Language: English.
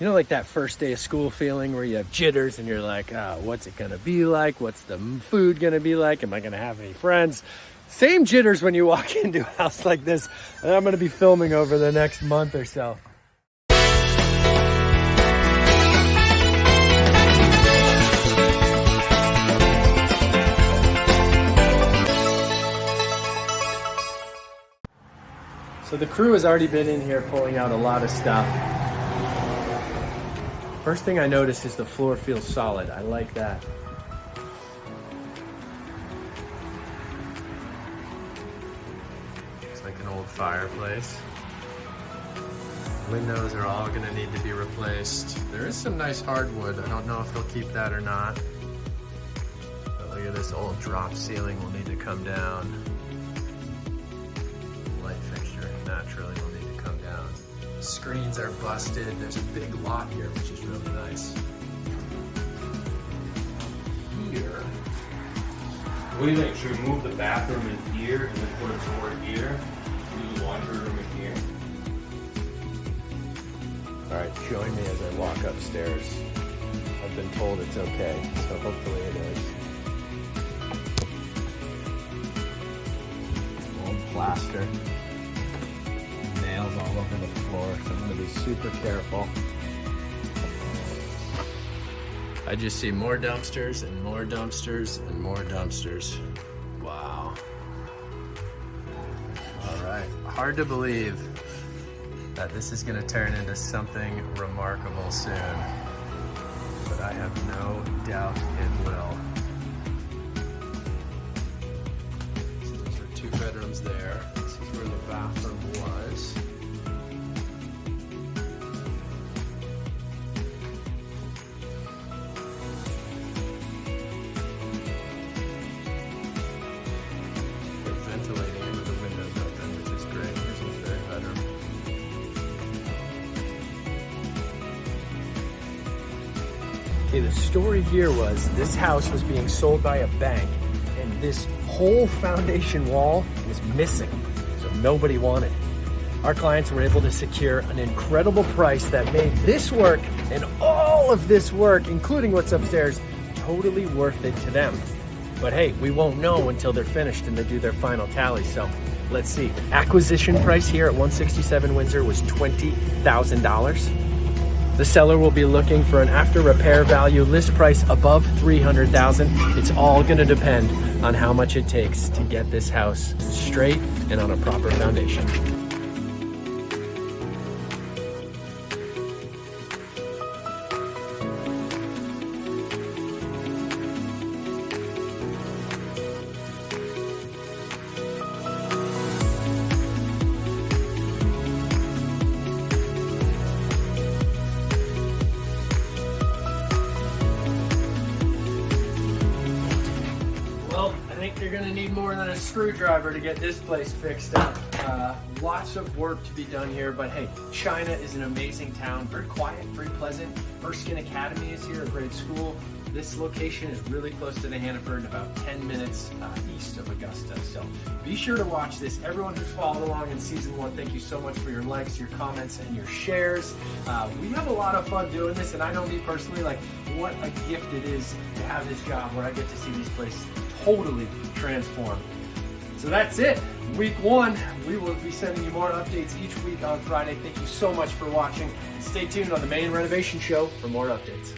You know, like that first day of school feeling where you have jitters and you're like, what's it gonna be like? What's the food gonna be like? Am I gonna have any friends? Same jitters when you walk into a house like this, and I'm gonna be filming over the next month or so. So the crew has already been in here pulling out a lot of stuff. First thing I noticed is the floor feels solid. I like that. It's like an old fireplace. Windows are all gonna need to be replaced. There is some nice hardwood. I don't know if they'll keep that or not. But look at this old drop ceiling will need to come down. Light fixture naturally will need to come down. Screens are busted. There's a big lot here, which is really nice. Here. What do you think? Should we move the bathroom in here and then put a door here? Use the laundry room in here? All right, join me as I walk upstairs. I've been told it's okay, so hopefully it is. Old plaster. Nails all over the floor, so I'm gonna be super careful. I just see more dumpsters and more dumpsters and more dumpsters. Wow. All right, hard to believe that this is gonna turn into something remarkable soon, but I have no doubt it will. So those are 2 bedrooms there. This is where the bathroom was. They're ventilating it with the windows open, which is great. Here's the 3rd bedroom. Okay, the story here was this house was being sold by a bank and this whole foundation wall was missing, so nobody wanted it. Our clients were able to secure an incredible price that made this work and all of this work, including what's upstairs, totally worth it to them. But hey, we won't know until they're finished and they do their final tally, so let's see. Acquisition price here at 167 Windsor was $20,000. The seller will be looking for an after repair value list price above $300,000. It's all gonna depend on how much it takes to get this house straight and on a proper foundation. I think you're gonna need more than a screwdriver to get this place fixed up. Lots of work to be done here, but hey, China is an amazing town, very quiet, very pleasant. Erskine Academy is here, a great school. This location is really close to the Hannaford, about 10 minutes east of Augusta. So be sure to watch this. Everyone who's followed along in season 1, thank you so much for your likes, your comments, and your shares. We have a lot of fun doing this, and I know me personally, like what a gift it is to have this job where I get to see these places totally transform. So that's it. Week 1, we will be sending you more updates each week on Friday. Thank you so much for watching. Stay tuned on the Maine Renovation Show for more updates.